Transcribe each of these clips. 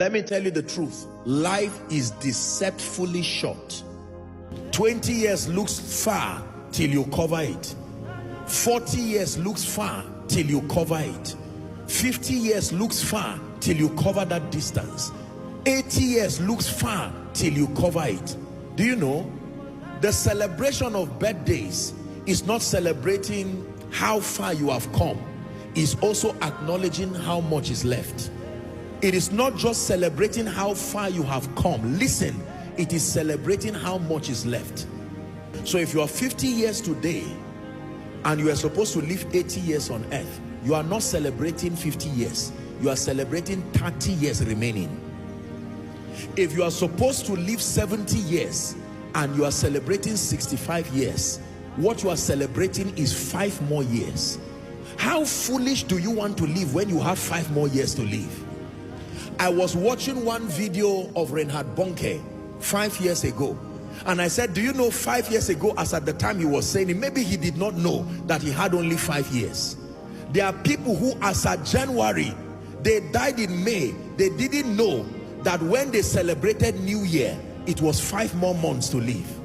Let me tell you the truth. Life is deceptively short. 20 years looks far till you cover it. 40 years looks far till you cover it. 50 years looks far till you cover that distance. 80 years looks far till you cover it. Do you know? The celebration of birthdays is not celebrating how far you have come. It's also acknowledging how much is left. It is not just celebrating how far you have come. Listen, it is celebrating how much is left. So if you are 50 years today and you are supposed to live 80 years on earth, you are not celebrating 50 years. You are celebrating 30 years remaining. If you are supposed to live 70 years and you are celebrating 65 years, what you are celebrating is 5 more years. How foolish do you want to live when you have 5 more years to live? I was watching one video of Reinhard Bonnke 5 years ago, and I said, do you know 5 years ago, as at the time he was saying it, maybe he did not know that he had only 5 years. There are people who, as at January, they died in May. They didn't know that when they celebrated New Year, it was 5 more months to live.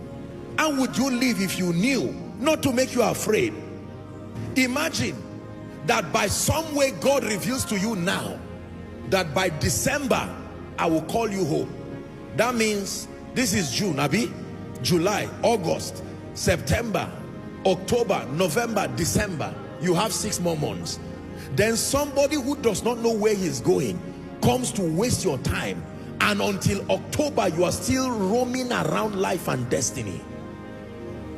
How would you live if you knew? Not to make you afraid. Imagine that by some way God reveals to you now that by December I will call you home. That means this is June, Abi, July, August, September, October, November, December. You have 6 more months. Then somebody who does not know where he's going comes to waste your time, and until October you are still roaming around life and destiny.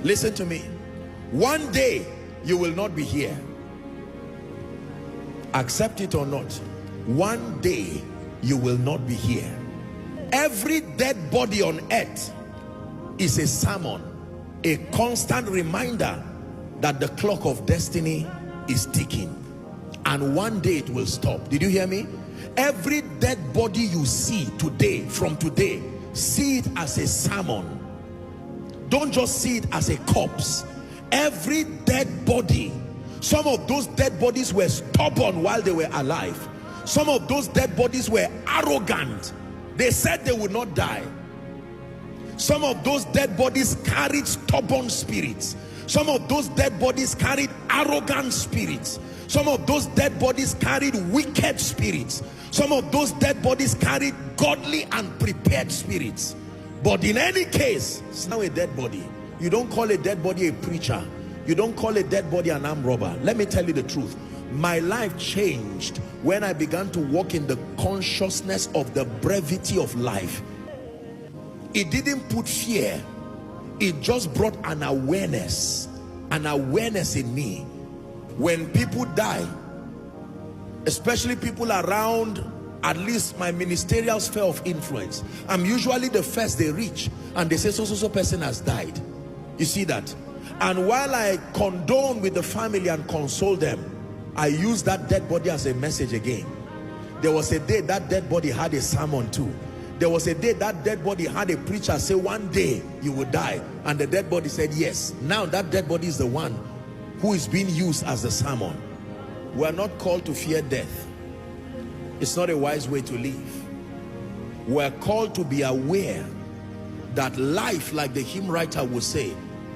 Listen to me. One day you will not be here. Accept it or not, one day you will not be here. Every dead body on earth is a sermon, a constant reminder that the clock of destiny is ticking, and one day it will stop. Did you hear me? Every dead body you see today, from today, see it as a sermon. Don't just see it as a corpse. Every dead body. Some of those dead bodies were stubborn while they were alive. Some of those dead bodies were arrogant. They said they would not die. Some of those dead bodies carried stubborn spirits. Some of those dead bodies carried arrogant spirits. Some of those dead bodies carried wicked spirits. Some of those dead bodies carried godly and prepared spirits. But in any case, it's now a dead body. You don't call a dead body a preacher. You don't call a dead body an armed robber. Let me tell you the truth. My life changed when I began to walk in the consciousness of the brevity of life. It didn't put fear. It just brought an awareness in me. When people die, especially people around at least my ministerial sphere of influence, I'm usually the first they reach, and they say so person has died. You see that? And while I condone with the family and console them, I use that dead body as a message again. There was a day that dead body had a sermon too. There was a day that dead body had a preacher say, one day you will die, and the dead body said yes. Now that dead body is the one who is being used as the sermon. We are not called to fear death. It's not a wise way to live. We are called to be aware that life, like the hymn writer would say,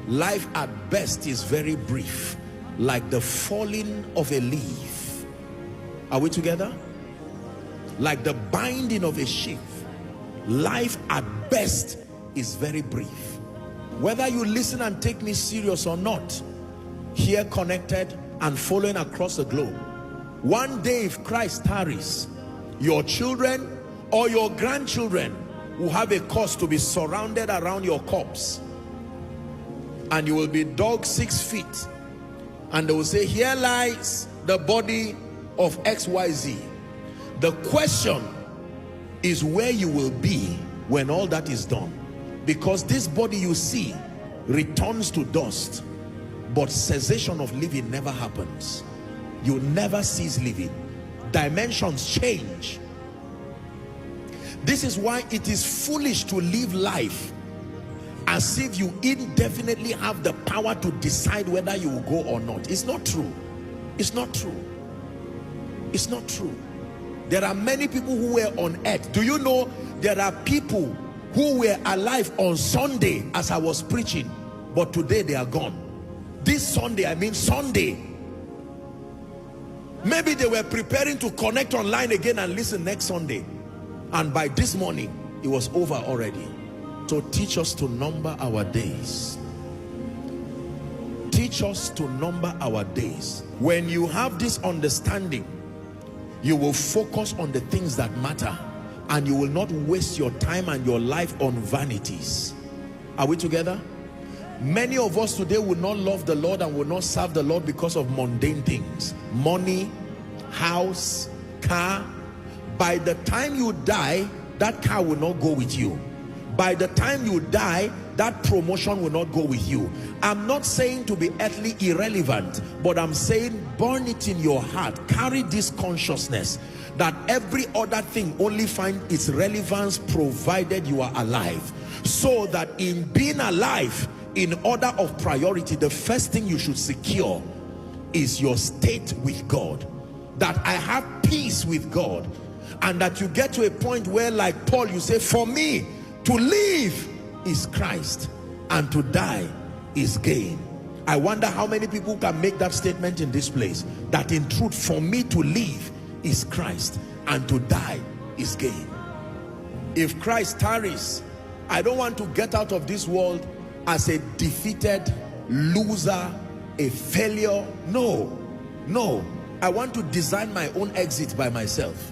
life at best is very brief, like the falling of a leaf. Are we together? Like the binding of a sheaf. Life at best is very brief. Whether you listen and take me serious or not, here connected and following across the globe, one day if Christ tarries, your children or your grandchildren will have a cause to be surrounded around your corpse, and you will be dug 6 feet, and they will say, here lies the body of XYZ. The question is where you will be when all that is done, because this body you see returns to dust, but cessation of living never happens. You never cease living. Dimensions change. This is why it is foolish to live life as if you indefinitely have the power to decide whether you will go or not. It's not true. It's not true. It's not true. There are many people who were on earth. Do you know there are people who were alive on Sunday as I was preaching, but today they are gone? This Sunday, I mean Sunday. Maybe they were preparing to connect online again and listen next Sunday, and by this morning it was over already. So teach us to number our days. Teach us to number our days. When you have this understanding, you will focus on the things that matter, and you will not waste your time and your life on vanities. Are we together? Many of us today will not love the Lord and will not serve the Lord because of mundane things. Money, house, car. By the time you die, that car will not go with you. By the time you die, that promotion will not go with you. I'm not saying to be earthly irrelevant, but I'm saying burn it in your heart. Carry this consciousness that every other thing only finds its relevance provided you are alive. So that in being alive, in order of priority, the first thing you should secure is your state with God. That I have peace with God, and that you get to a point where, like Paul, you say, for me to live is Christ and to die is gain. I wonder how many people can make that statement in this place, that in truth, for me to live is Christ and to die is gain. If Christ tarries, I don't want to get out of this world as a defeated loser, a failure. No, no. I want to design my own exit by myself,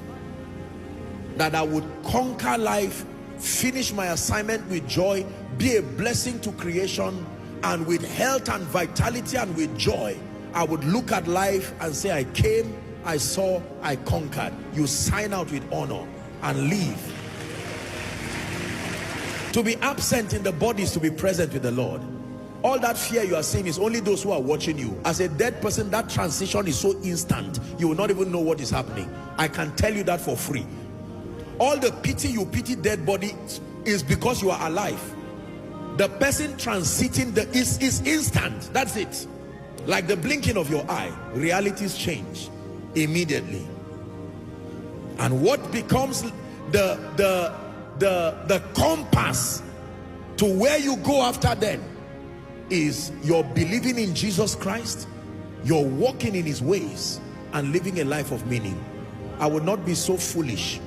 that I would conquer life, finish my assignment with joy, be a blessing to creation, and with health and vitality and with joy, I would look at life and say, I came, I saw, I conquered. You sign out with honor and leave. To be absent in the body is to be present with the Lord. All that fear you are seeing is only those who are watching you. As a dead person, that transition is so instant, you will not even know what is happening. I can tell you that for free. All the pity you pity dead body is because you are alive. The person transiting is instant. That's it. Like the blinking of your eye, realities change immediately. And what becomes the compass to where you go after then is your believing in Jesus Christ, your walking in his ways, and living a life of meaning. I would not be so foolish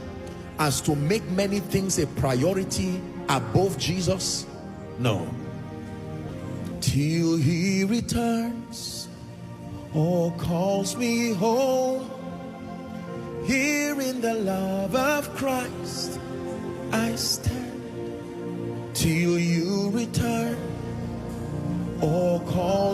as to make many things a priority above Jesus. No. Till he returns or calls me home, here in the love of Christ I stand. Till you return or call